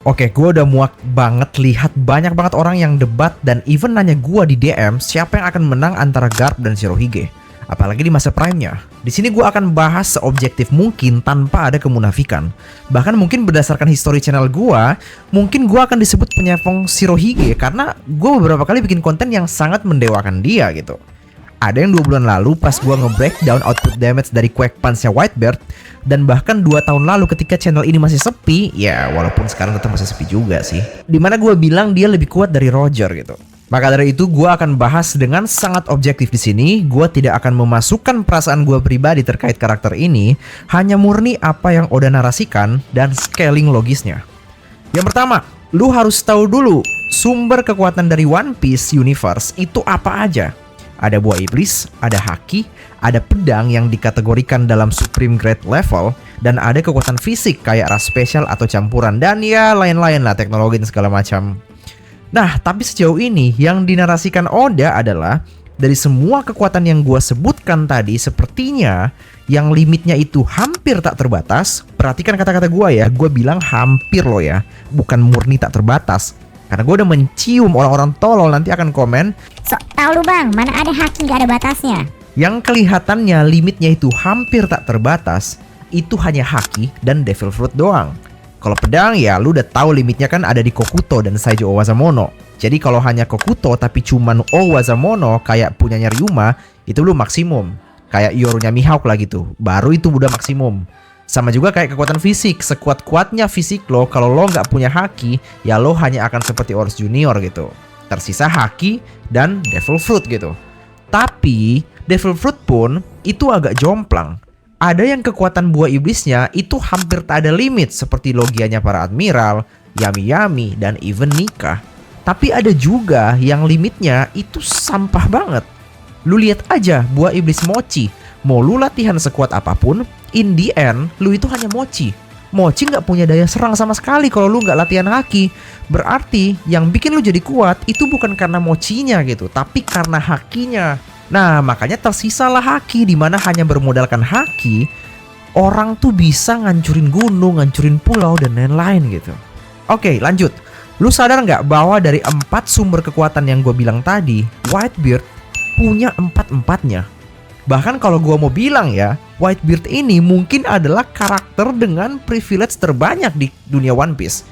Oke, gue udah muak banget lihat banyak banget orang yang debat dan even nanya gue di DM siapa yang akan menang antara Garp dan Shirohige. Apalagi di masa prime-nya. Di sini gue akan bahas seobjektif mungkin tanpa ada kemunafikan. Bahkan mungkin berdasarkan history channel gue, mungkin gue akan disebut penyepong Shirohige karena gue beberapa kali bikin konten yang sangat mendewakan dia gitu. Ada yang 2 bulan lalu pas gue nge-breakdown output damage dari Quake Punch-nya Whitebeard. Dan bahkan 2 tahun lalu ketika channel ini masih sepi, ya walaupun sekarang tetap masih sepi juga sih, dimana gue bilang dia lebih kuat dari Roger gitu. Maka dari itu gue akan bahas dengan sangat objektif di sini. Gue tidak akan memasukkan perasaan gue pribadi terkait karakter ini, hanya murni apa yang Oda narasikan dan scaling logisnya. Yang pertama, lu harus tahu dulu sumber kekuatan dari One Piece Universe itu apa aja. Ada buah iblis, ada haki, ada pedang yang dikategorikan dalam supreme grade level, dan ada kekuatan fisik kayak ras spesial atau campuran, dan ya lain-lain lah teknologi dan segala macam. Nah, tapi sejauh ini yang dinarasikan Oda adalah dari semua kekuatan yang gua sebutkan tadi, sepertinya yang limitnya itu hampir tak terbatas. Perhatikan kata-kata gua ya, gua bilang hampir loh ya, bukan murni tak terbatas. Karena gue udah mencium orang-orang tolol nanti akan komen, "Sok tahu lu bang, mana ada haki gak ada batasnya." Yang kelihatannya limitnya itu hampir tak terbatas, itu hanya haki dan devil fruit doang. Kalau pedang ya lu udah tahu limitnya kan ada di Kokuto dan Saijo Owazamono. Jadi kalau hanya Kokuto tapi cuman Owazamono kayak punyanya Ryuma, itu lu maksimum. Kayak Yorunya Mihawk lah gitu, baru itu udah maksimum. Sama juga kayak kekuatan fisik, sekuat-kuatnya fisik lo, kalau lo nggak punya haki, ya lo hanya akan seperti Ors Junior gitu. Tersisa haki dan devil fruit gitu. Tapi devil fruit pun itu agak jomplang. Ada yang kekuatan buah iblisnya itu hampir tak ada limit, seperti logianya para admiral, Yami-Yami, dan even Nika. Tapi ada juga yang limitnya itu sampah banget. Lu lihat aja buah iblis Mochi. Mau lu latihan sekuat apapun, in the end, lu itu hanya mochi. Mochi nggak punya daya serang sama sekali kalau lu nggak latihan haki. Berarti yang bikin lu jadi kuat itu bukan karena mochinya gitu, tapi karena hakinya. Nah, makanya tersisalah haki, dimana hanya bermodalkan haki, orang tuh bisa ngancurin gunung, ngancurin pulau, dan lain-lain gitu. Oke, lanjut. Lu sadar nggak bahwa dari 4 sumber kekuatan yang gue bilang tadi, Whitebeard punya 4-4-nya. Bahkan kalau gua mau bilang ya, Whitebeard ini mungkin adalah karakter dengan privilege terbanyak di dunia One Piece.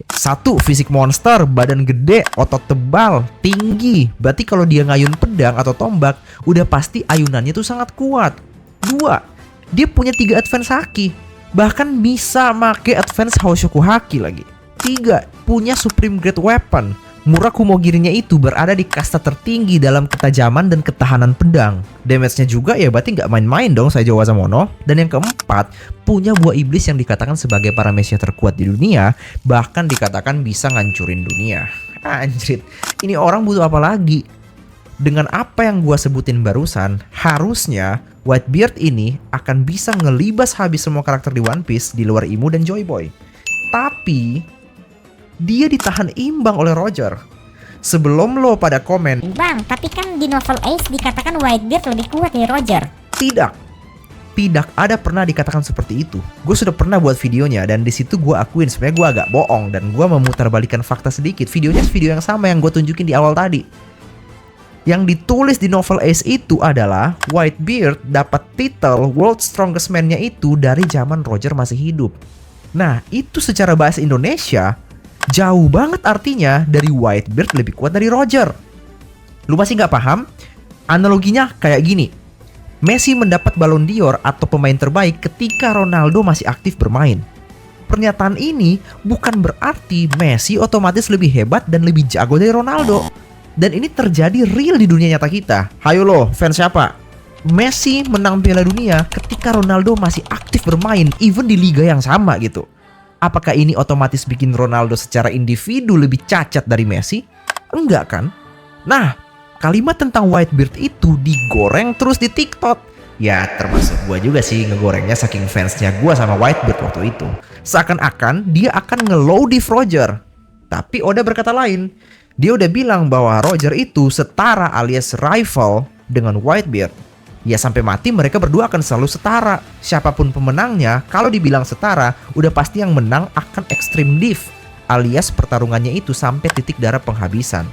1. Fisik monster, badan gede, otot tebal, tinggi. Berarti kalau dia ngayun pedang atau tombak, udah pasti ayunannya tuh sangat kuat. 2. Dia punya 3 advance haki. Bahkan bisa make advance Hoshoku haki lagi. 3. Punya supreme grade weapon. Murakumogirinya itu berada di kasta tertinggi dalam ketajaman dan ketahanan pedang. Damage-nya juga ya berarti nggak main-main dong Saijo Owazamono. Dan yang keempat, punya buah iblis yang dikatakan sebagai paramecia terkuat di dunia, bahkan dikatakan bisa ngancurin dunia. Anjrit, ini orang butuh apa lagi? Dengan apa yang gua sebutin barusan, harusnya Whitebeard ini akan bisa ngelibas habis semua karakter di One Piece di luar Imu dan Joy Boy. Tapi dia ditahan imbang oleh Roger. Sebelum lo pada komen, "Bang, tapi kan di novel Ace dikatakan Whitebeard lebih kuat dari Roger." Tidak ada pernah dikatakan seperti itu. Gue sudah pernah buat videonya dan di situ gue akuin sebenarnya gue agak bohong dan gue memutarbalikan fakta sedikit. Videonya video yang sama yang gue tunjukin di awal tadi. Yang ditulis di novel Ace itu adalah Whitebeard dapat titel World's Strongest Man-nya itu dari zaman Roger masih hidup. Nah, itu secara bahasa Indonesia jauh banget artinya dari Whitebeard lebih kuat dari Roger. Lu masih nggak paham? Analoginya kayak gini. Messi mendapat Ballon d'Or atau pemain terbaik ketika Ronaldo masih aktif bermain. Pernyataan ini bukan berarti Messi otomatis lebih hebat dan lebih jago dari Ronaldo. Dan ini terjadi real di dunia nyata kita. Hayo lo, fans siapa? Messi menang Piala Dunia ketika Ronaldo masih aktif bermain, even di liga yang sama gitu. Apakah ini otomatis bikin Ronaldo secara individu lebih cacat dari Messi? Enggak kan? Nah, kalimat tentang Whitebeard itu digoreng terus di TikTok. Ya termasuk gue juga sih ngegorengnya saking fansnya gue sama Whitebeard waktu itu. Seakan-akan dia akan nge-low diff Roger. Tapi Oda berkata lain. Dia udah bilang bahwa Roger itu setara alias rival dengan Whitebeard. Ya sampai mati mereka berdua akan selalu setara. Siapapun pemenangnya, kalau dibilang setara, udah pasti yang menang akan extreme diff. alias pertarungannya itu sampai titik darah penghabisan.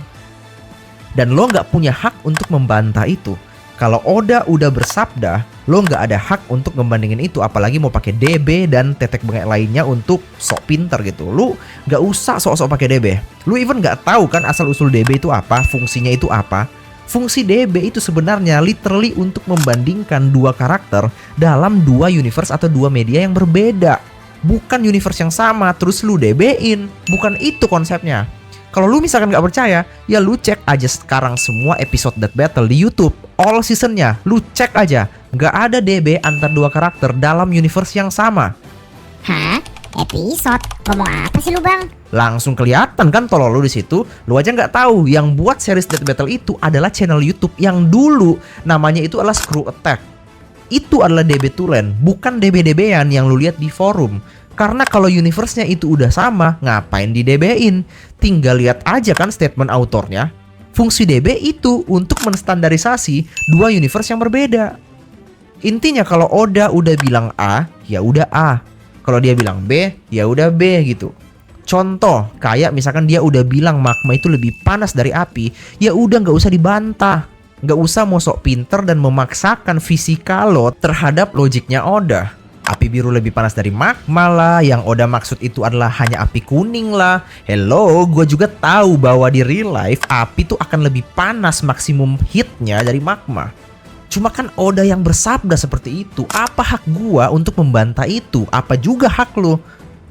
Dan lo nggak punya hak untuk membantah itu. Kalau Oda udah bersabda, lo nggak ada hak untuk ngebandingin itu, apalagi mau pakai DB dan tetek bengek lainnya untuk sok pinter gitu. Lo nggak usah sok-sok pakai DB. Lo even nggak tahu kan asal usul DB itu apa, fungsinya itu apa. Fungsi DB itu sebenarnya literally untuk membandingkan dua karakter dalam dua universe atau dua media yang berbeda. Bukan universe yang sama terus lu DB-in. Bukan itu konsepnya. Kalau lu misalkan nggak percaya, ya lu cek aja sekarang semua episode Death Battle di YouTube. All seasonnya, lu cek aja. Nggak ada DB antar dua karakter dalam universe yang sama. Hah? Episode? Ngomong apa sih lu bang? Langsung kelihatan kan tolol lu di situ. Lu aja nggak tahu yang buat series Death Battle itu adalah channel YouTube yang dulu namanya itu adalah Screw Attack. Itu adalah DB Tulen, bukan DB-DB-an yang lu lihat di forum. Karena kalau universe-nya itu udah sama, ngapain di DB-in? Tinggal lihat aja kan statement autornya. Fungsi DB itu untuk menstandarisasi dua universe yang berbeda. Intinya kalau Oda udah bilang A, ya udah A. Kalau dia bilang B, ya udah B gitu. Contoh, kayak misalkan dia udah bilang magma itu lebih panas dari api, ya udah nggak usah dibantah. Nggak usah mosok pinter dan memaksakan fisika lo terhadap logiknya Oda. Api biru lebih panas dari magma lah, yang Oda maksud itu adalah hanya api kuning lah. Hello, gue juga tahu bahwa di real life api tuh akan lebih panas maksimum heatnya dari magma. Cuma kan Oda yang bersabda seperti itu. Apa hak gua untuk membantah itu? Apa juga hak lo?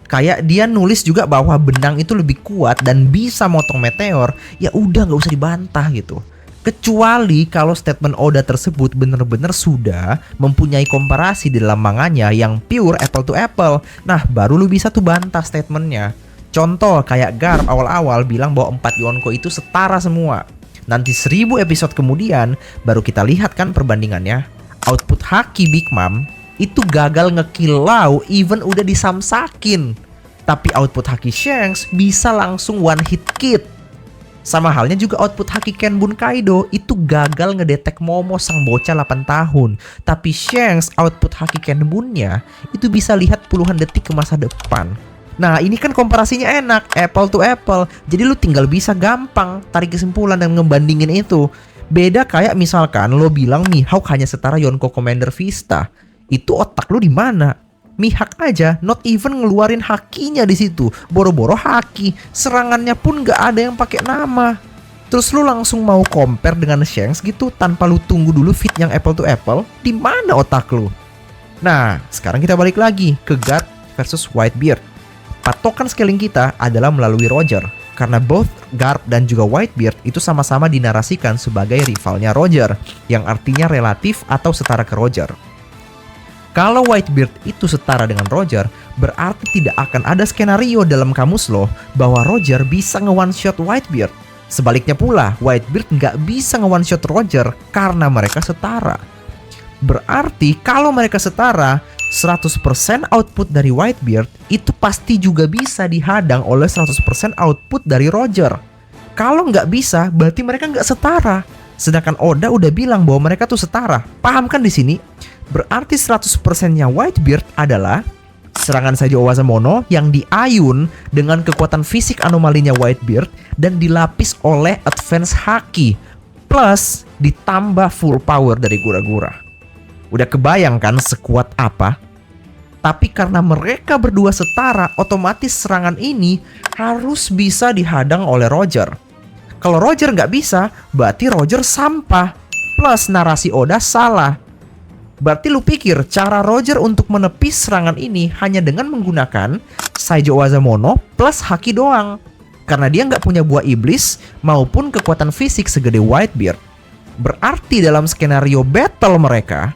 Kayak dia nulis juga bahwa benang itu lebih kuat dan bisa motong meteor. Ya udah nggak usah dibantah gitu. Kecuali kalau statement Oda tersebut benar-benar sudah mempunyai komparasi di dalam manganya yang pure apple to apple. Nah, baru lu bisa tuh bantah statementnya. Contoh kayak Garp awal-awal bilang bahwa 4 Yonko itu setara semua. Nanti 1000 episode kemudian baru kita lihat kan perbandingannya. Output Haki Big Mom itu gagal nge-kill Lau even udah disamsakin. Tapi output Haki Shanks bisa langsung one hit kit. Sama halnya juga output Haki Kenbun Kaido itu gagal ngedetek Momo sang bocah 8 tahun. Tapi Shanks output Haki Kenbunnya itu bisa lihat puluhan detik ke masa depan. Nah ini kan komparasinya enak, apple to apple. Jadi lu tinggal bisa gampang tarik kesimpulan dan ngebandingin itu. Beda kayak misalkan lo bilang Mihawk hanya setara Yonko Commander Vista. Itu otak lu di mana? Mihawk aja not even ngeluarin hakinya di situ. Boro-boro haki, serangannya pun gak ada yang pakai nama. Terus lu langsung mau compare dengan Shanks gitu tanpa lu tunggu dulu fit yang apple to apple? Di mana otak lu? Nah, sekarang kita balik lagi ke Garp versus Whitebeard. Patokan scaling kita adalah melalui Roger. Karena both Garp dan juga Whitebeard itu sama-sama dinarasikan sebagai rivalnya Roger, yang artinya relatif atau setara ke Roger. Kalau Whitebeard itu setara dengan Roger, berarti tidak akan ada skenario dalam kamus lo bahwa Roger bisa nge-one shot Whitebeard. Sebaliknya pula, Whitebeard nggak bisa nge-one shot Roger karena mereka setara. Berarti kalau mereka setara, 100% output dari Whitebeard itu pasti juga bisa dihadang oleh 100% output dari Roger. Kalau nggak bisa, berarti mereka nggak setara. Sedangkan Oda udah bilang bahwa mereka tuh setara. Paham kan di sini? Berarti 100%-nya Whitebeard adalah serangan Saijo Owazamono yang diayun dengan kekuatan fisik anomalinya Whitebeard dan dilapis oleh advance haki plus ditambah full power dari Gura-Gura. Udah kebayang kan sekuat apa? Tapi karena mereka berdua setara, otomatis serangan ini harus bisa dihadang oleh Roger. Kalau Roger nggak bisa, berarti Roger sampah. Plus narasi Oda salah. Berarti lu pikir cara Roger untuk menepis serangan ini hanya dengan menggunakan Saijo Owazamono plus haki doang. Karena dia nggak punya buah iblis maupun kekuatan fisik segede Whitebeard. Berarti dalam skenario battle mereka,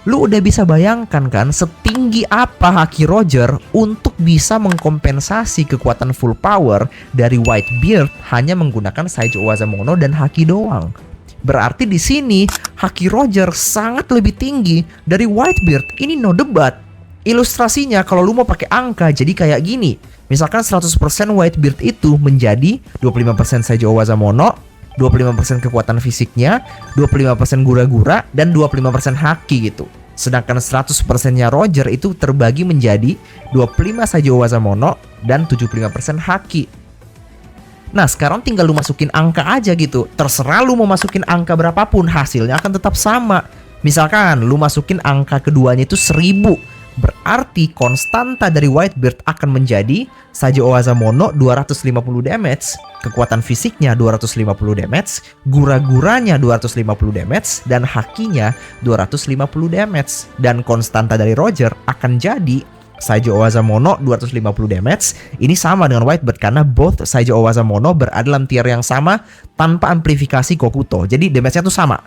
lu udah bisa bayangkan kan setinggi apa haki Roger untuk bisa mengkompensasi kekuatan full power dari Whitebeard hanya menggunakan Saijo Owazamono dan haki doang. Berarti di sini haki Roger sangat lebih tinggi dari Whitebeard. Ini no debat. Ilustrasinya kalau lu mau pakai angka jadi kayak gini. Misalkan 100% Whitebeard itu menjadi 25% Saijo Owazamono, 25% kekuatan fisiknya, 25% Gura-Gura, dan 25% haki gitu. Sedangkan 100%-nya Roger itu terbagi menjadi 25 Saijo Owazamono dan 75% Haki. Nah sekarang tinggal lu masukin angka aja gitu. Terserah lu mau masukin angka berapapun, hasilnya akan tetap sama. Misalkan lu masukin angka keduanya itu 1000, berarti konstanta dari Whitebeard akan menjadi Saijo Owazamono 250 damage, kekuatan fisiknya 250 damage, gura-guranya 250 damage, dan hakinya 250 damage. Dan konstanta dari Roger akan jadi Saijo Owazamono 250 damage. Ini sama dengan Whitebeard karena both Saijo Owazamono berada dalam tier yang sama tanpa amplifikasi Kokuto. Jadi damage-nya tuh sama.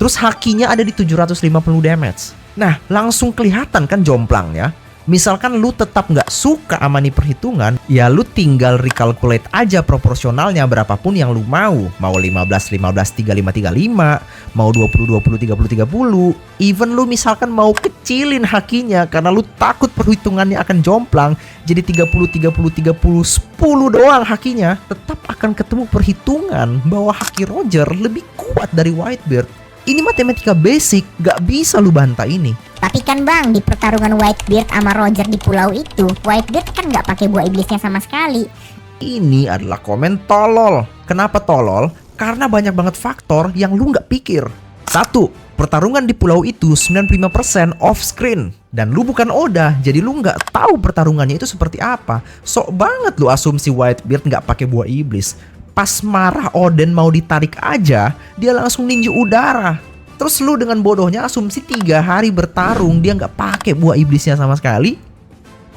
Terus hakinya ada di 750 damage. Nah, langsung kelihatan kan jomplangnya. Misalkan lu tetap nggak suka sama nih perhitungan, ya lu tinggal recalculate aja proporsionalnya berapapun yang lu mau. Mau 15, 15, 35, 35, mau 20, 20, 30, 30. Even lu misalkan mau kecilin hakinya karena lu takut perhitungannya akan jomplang, jadi 30, 30, 30, 10 doang hakinya. Tetap akan ketemu perhitungan bahwa haki Roger lebih kuat dari Whitebeard. Ini matematika basic, gak bisa lu bantah ini. Tapi kan bang, di pertarungan Whitebeard sama Roger di pulau itu, Whitebeard kan nggak pakai buah iblisnya sama sekali. Ini adalah komen tolol. Kenapa tolol? Karena banyak banget faktor yang lu nggak pikir. 1. Pertarungan di pulau itu 95% off screen. Dan lu bukan Oda, jadi lu nggak tahu pertarungannya itu seperti apa. Sok banget lu asumsi Whitebeard nggak pakai buah iblis. Pas marah Oden mau ditarik aja, dia langsung ninju udara. Terus lu dengan bodohnya asumsi 3 hari bertarung dia nggak pakai buah iblisnya sama sekali.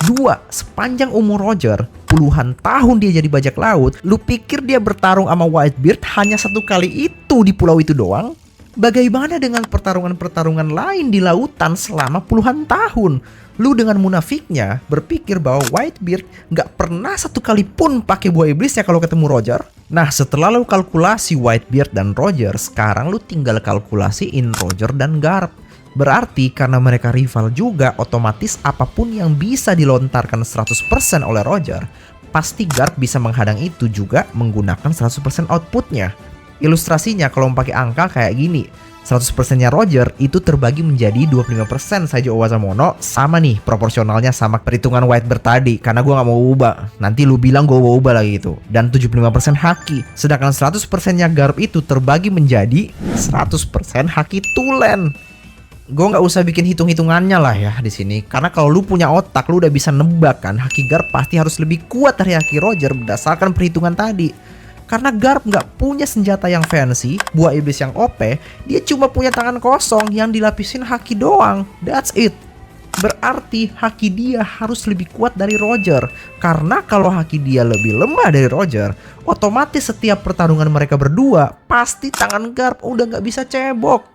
2. Sepanjang umur Roger, puluhan tahun dia jadi bajak laut, lu pikir dia bertarung sama Whitebeard hanya 1 kali itu di pulau itu doang? Bagaimana dengan pertarungan-pertarungan lain di lautan selama puluhan tahun? Lu dengan munafiknya berpikir bahwa Whitebeard nggak pernah 1 kali pun pakai buah iblisnya kalau ketemu Roger. Nah setelah lu kalkulasi Whitebeard dan Roger, sekarang lu tinggal kalkulasiin Roger dan Garp. Berarti karena mereka rival juga, otomatis apapun yang bisa dilontarkan 100% oleh Roger, pasti Garp bisa menghadang itu juga menggunakan 100% outputnya. Ilustrasinya kalau pakai angka kayak gini, 100%-nya Roger itu terbagi menjadi 25% Saijo Owazamono, sama nih proporsionalnya sama perhitungan Whitebeard tadi, karena gue gak mau ubah. Nanti lu bilang gue mau ubah lagi gitu. Dan 75% haki. Sedangkan 100%-nya Garp itu terbagi menjadi 100% haki Tulen. Gue nggak usah bikin hitung-hitungannya lah ya di sini, karena kalau lu punya otak lu udah bisa nebak kan haki Garp pasti harus lebih kuat dari haki Roger berdasarkan perhitungan tadi. Karena Garp nggak punya senjata yang fancy, buah iblis yang OP, dia cuma punya tangan kosong yang dilapisin haki doang. That's it. Berarti haki dia harus lebih kuat dari Roger. Karena kalau haki dia lebih lemah dari Roger, otomatis setiap pertarungan mereka berdua, pasti tangan Garp udah nggak bisa cebok.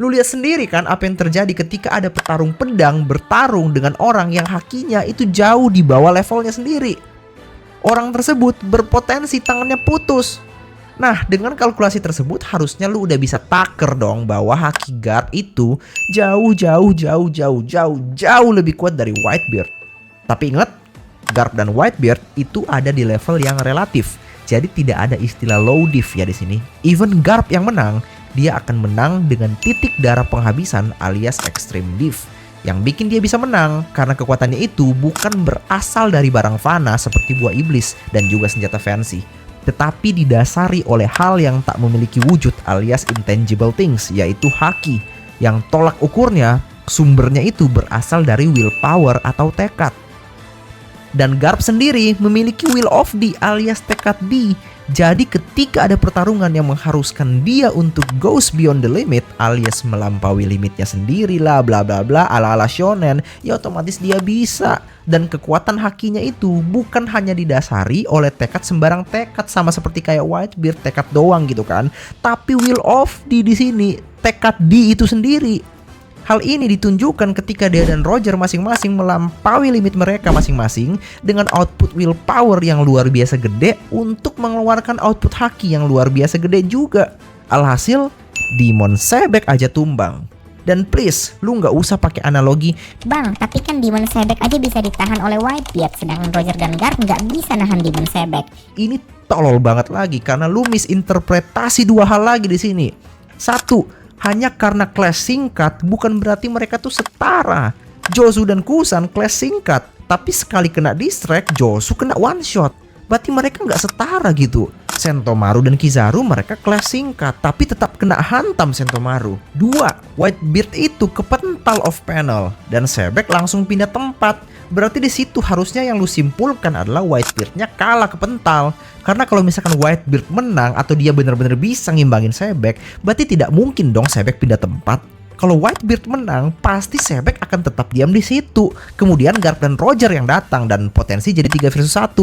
Lu lihat sendiri kan apa yang terjadi ketika ada petarung pedang bertarung dengan orang yang hakinya itu jauh di bawah levelnya sendiri. Orang tersebut berpotensi tangannya putus. Nah, dengan kalkulasi tersebut harusnya lu udah bisa taker dong bahwa haki Garp itu jauh lebih kuat dari Whitebeard. Tapi ingat, Garp dan Whitebeard itu ada di level yang relatif. Jadi tidak ada istilah low diff ya di sini. Even Garp yang menang, dia akan menang dengan titik darah penghabisan alias extreme diff. Yang bikin dia bisa menang karena kekuatannya itu bukan berasal dari barang fana seperti buah iblis dan juga senjata fancy, tetapi didasari oleh hal yang tak memiliki wujud alias intangible things, yaitu haki, yang tolak ukurnya sumbernya itu berasal dari willpower atau tekad. Dan Garp sendiri memiliki will of D alias tekad D. Jadi ketika ada pertarungan yang mengharuskan dia untuk goes beyond the limit alias melampaui limitnya sendiri lah bla bla bla ala-ala shonen, ya otomatis dia bisa. Dan kekuatan hakinya itu bukan hanya didasari oleh tekad sembarang tekad sama seperti kayak Whitebeard tekad doang gitu kan, tapi will of D di sini, tekad D itu sendiri. Hal ini ditunjukkan ketika dia dan Roger masing-masing melampaui limit mereka masing-masing dengan output willpower yang luar biasa gede untuk mengeluarkan output haki yang luar biasa gede juga. Alhasil, Demon Sebek aja tumbang. Dan please, lu nggak usah pakai analogi. Bang, tapi kan Demon Sebek aja bisa ditahan oleh Whitebeard, sedangkan Roger dan Garp nggak bisa nahan Demon Sebek. Ini tolol banget lagi karena lu misinterpretasi 2 hal lagi di sini. 1. Hanya karena clash singkat bukan berarti mereka tuh setara. Josu dan Kusan clash singkat, tapi sekali kena distract, Josu kena one shot. Berarti mereka nggak setara gitu. Sentomaru dan Kizaru mereka clash singkat, tapi tetap kena hantam Sentomaru. 2. Whitebeard itu kepental off panel dan Sebek langsung pindah tempat. Berarti di situ harusnya yang lu simpulkan adalah Whitebeard-nya kalah kepental. Karena kalau misalkan Whitebeard menang atau dia benar-benar bisa ngimbangin Sebek, berarti tidak mungkin dong Sebek pindah tempat. Kalau Whitebeard menang, pasti Sebek akan tetap diam di situ. Kemudian Garp dan Roger yang datang dan potensi jadi 3 versus 1.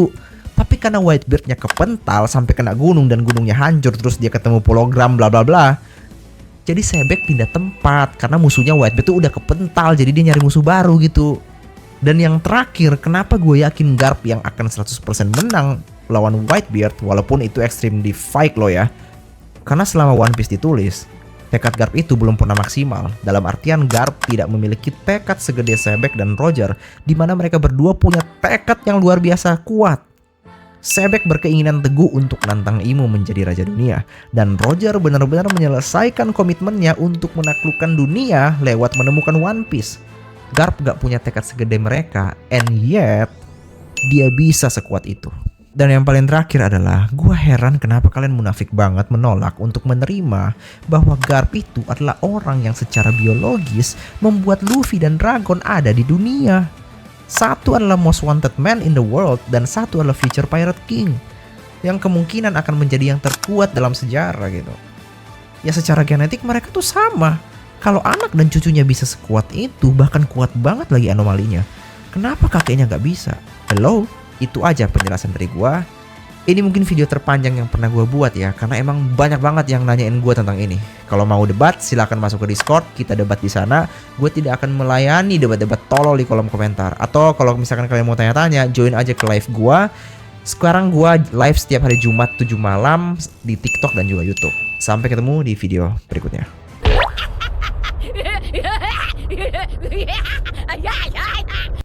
Tapi karena Whitebeard-nya kepental sampai kena gunung dan gunungnya hancur, terus dia ketemu pologram bla bla bla. Jadi Sebek pindah tempat karena musuhnya Whitebeard tuh udah kepental, jadi dia nyari musuh baru gitu. Dan yang terakhir, kenapa gue yakin Garp yang akan 100% menang lawan Whitebeard walaupun itu extreme di fight lo ya. Karena selama One Piece ditulis, tekad Garp itu belum pernah maksimal. Dalam artian Garp tidak memiliki tekad segede Sebek dan Roger, di mana mereka berdua punya tekad yang luar biasa kuat. Sebek berkeinginan teguh untuk menantang Imo menjadi Raja Dunia, dan Roger benar-benar menyelesaikan komitmennya untuk menaklukkan dunia lewat menemukan One Piece. Garp gak punya tekad segede mereka, and yet dia bisa sekuat itu. Dan yang paling terakhir adalah, gue heran kenapa kalian munafik banget menolak untuk menerima bahwa Garp itu adalah orang yang secara biologis membuat Luffy dan Dragon ada di dunia. Satu adalah most wanted man in the world dan satu adalah future pirate king yang kemungkinan akan menjadi yang terkuat dalam sejarah gitu. Ya secara genetik mereka tuh sama. Kalau anak dan cucunya bisa sekuat itu, bahkan kuat banget lagi anomalinya, kenapa kakeknya nggak bisa? Hello, itu aja penjelasan dari gua. Ini mungkin video terpanjang yang pernah gue buat ya, karena emang banyak banget yang nanyain gue tentang ini. Kalau mau debat, silahkan masuk ke Discord, kita debat di sana. Gue tidak akan melayani debat-debat tolol di kolom komentar. Atau kalau misalkan kalian mau tanya-tanya, join aja ke live gue. Sekarang gue live setiap hari Jumat 7 malam di TikTok dan juga YouTube. Sampai ketemu di video berikutnya.